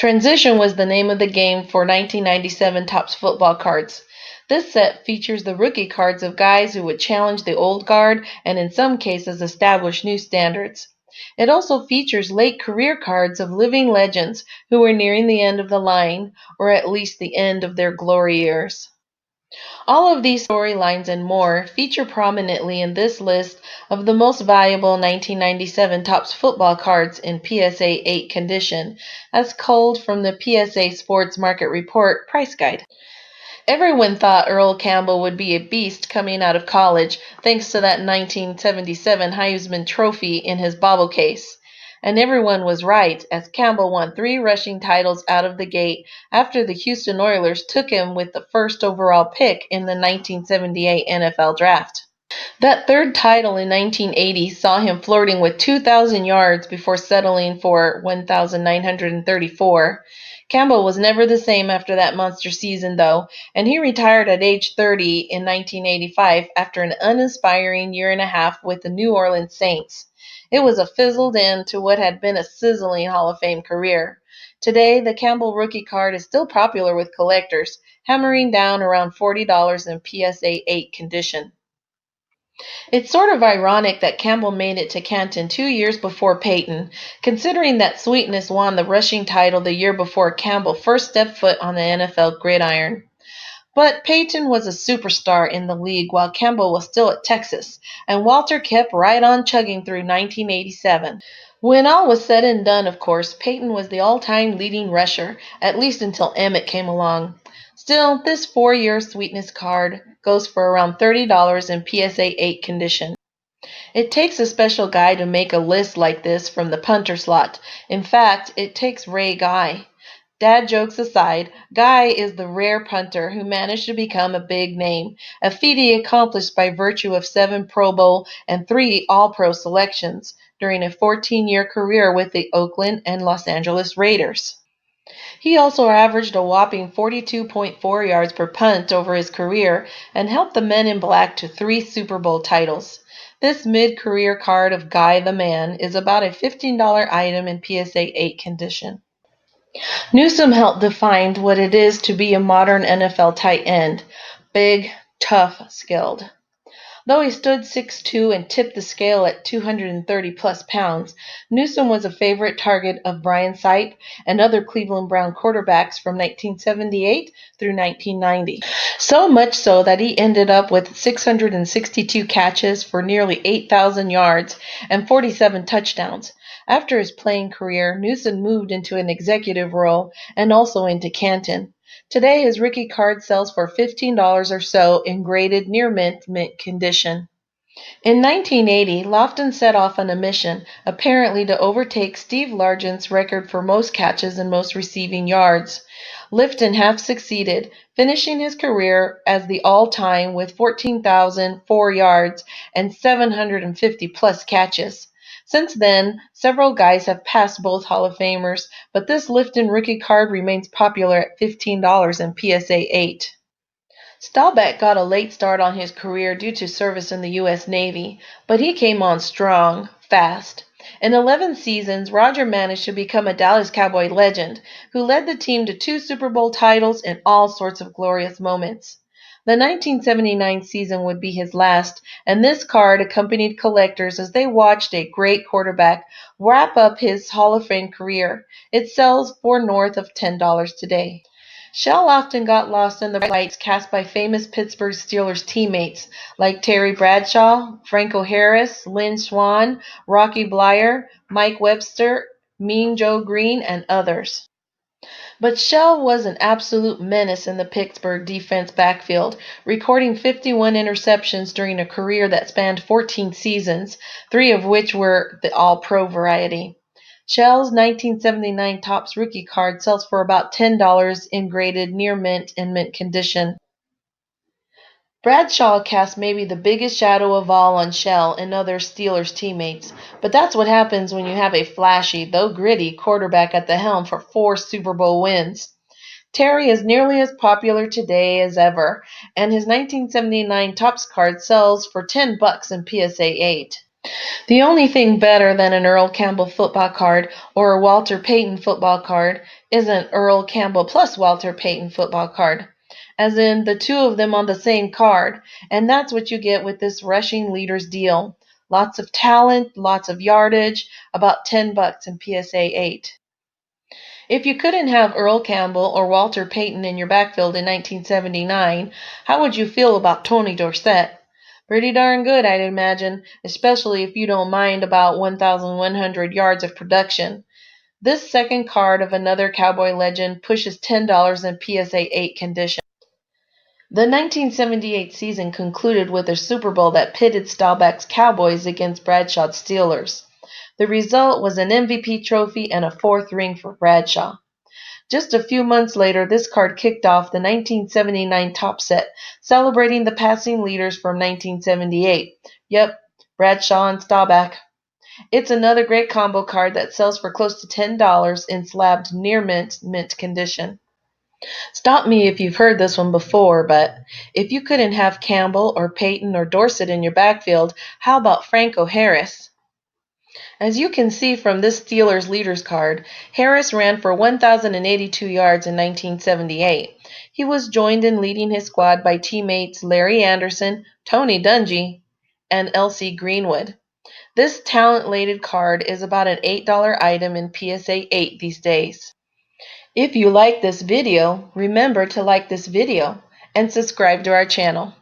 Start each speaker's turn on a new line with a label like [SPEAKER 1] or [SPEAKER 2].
[SPEAKER 1] Transition was the name of the game for 1997 Topps football cards. This set features the rookie cards of guys who would challenge the old guard and in some cases establish new standards. It also features late career cards of living legends who were nearing the end of the line, or at least the end of their glory years. All of these storylines and more feature prominently in this list of the most valuable 1997 Topps football cards in PSA 8 condition, as culled from the PSA Sports Market Report Price Guide. Everyone thought Earl Campbell would be a beast coming out of college thanks to that 1977 Heisman Trophy in his bobble case. And everyone was right, as Campbell won 3 rushing titles out of the gate after the Houston Oilers took him with the first overall pick in the 1978 NFL Draft. That third title in 1980 saw him flirting with 2,000 yards before settling for 1,934. Campbell was never the same after that monster season, though, and he retired at age 30 in 1985 after an uninspiring year and a half with the New Orleans Saints. It was a fizzled end to what had been a sizzling Hall of Fame career. Today, the Campbell rookie card is still popular with collectors, hammering down around $40 in PSA 8 condition. It's sort of ironic that Campbell made it to Canton 2 years before Payton, considering that Sweetness won the rushing title the year before Campbell first stepped foot on the NFL gridiron. But Payton was a superstar in the league while Campbell was still at Texas, and Walter kept right on chugging through 1987. When all was said and done, of course, Payton was the all-time leading rusher, at least until Emmett came along. Still, this 4-year Sweetness card goes for around $30 in PSA 8 condition. It takes a special guy to make a list like this from the punter slot. In fact, it takes Ray Guy. Dad jokes aside, Guy is the rare punter who managed to become a big name, a feat he accomplished by virtue of 7 Pro Bowl and 3 All-Pro selections during a 14-year career with the Oakland and Los Angeles Raiders. He also averaged a whopping 42.4 yards per punt over his career and helped the Men in Black to 3 Super Bowl titles. This mid-career card of Guy the Man is about a $15 item in PSA 8 condition. Newsome helped define what it is to be a modern NFL tight end: big, tough, skilled. Though he stood 6'2" and tipped the scale at 230-plus pounds, Newsome was a favorite target of Brian Sipe and other Cleveland Brown quarterbacks from 1978 through 1990. So much so that he ended up with 662 catches for nearly 8,000 yards and 47 touchdowns. After his playing career, Newsome moved into an executive role and also into Canton. Today, his rookie card sells for $15 or so in graded near mint condition. In 1980, Lofton set off on a mission, apparently to overtake Steve Largent's record for most catches and most receiving yards. Lifton half succeeded, finishing his career as the all-time with 14,004 yards and 750-plus catches. Since then, several guys have passed both Hall of Famers, but this Lifton rookie card remains popular at $15 in PSA 8. Staubach got a late start on his career due to service in the U.S. Navy, but he came on strong, fast. In 11 seasons, Roger managed to become a Dallas Cowboy legend, who led the team to 2 Super Bowl titles and all sorts of glorious moments. The 1979 season would be his last, and this card accompanied collectors as they watched a great quarterback wrap up his Hall of Fame career. It sells for north of $10 today. Shell often got lost in the lights cast by famous Pittsburgh Steelers teammates like Terry Bradshaw, Franco Harris, Lynn Swann, Rocky Bleier, Mike Webster, Mean Joe Green, and others. But Shell was an absolute menace in the Pittsburgh defense backfield, recording 51 interceptions during a career that spanned 14 seasons, 3 of which were the All-Pro variety. Shell's 1979 Topps rookie card sells for about $10 in graded near mint and mint condition. Bradshaw cast maybe the biggest shadow of all on Shell and other Steelers teammates, but that's what happens when you have a flashy, though gritty, quarterback at the helm for 4 Super Bowl wins. Terry is nearly as popular today as ever, and his 1979 Topps card sells for $10 in PSA 8. The only thing better than an Earl Campbell football card or a Walter Payton football card is an Earl Campbell plus Walter Payton football card, as in the two of them on the same card, and that's what you get with this rushing leaders deal. Lots of talent, lots of yardage, about $10 in PSA 8. If you couldn't have Earl Campbell or Walter Payton in your backfield in 1979, how would you feel about Tony Dorsett? Pretty darn good, I'd imagine, especially if you don't mind about 1,100 yards of production. This second card of another Cowboy legend pushes $10 in PSA 8 condition. The 1978 season concluded with a Super Bowl that pitted Staubach's Cowboys against Bradshaw's Steelers. The result was an MVP trophy and a fourth ring for Bradshaw. Just a few months later, this card kicked off the 1979 Top Set, celebrating the passing leaders from 1978. Yep, Bradshaw and Staubach. It's another great combo card that sells for close to $10 in slabbed near mint condition. Stop me if you've heard this one before, but if you couldn't have Campbell or Payton or Dorsett in your backfield, how about Franco Harris? As you can see from this Steelers leaders card, Harris ran for 1,082 yards in 1978. He was joined in leading his squad by teammates Larry Anderson, Tony Dungy, and L.C. Greenwood. This talent-laden card is about an $8 item in PSA 8 these days. If you like this video, remember to like this video and subscribe to our channel.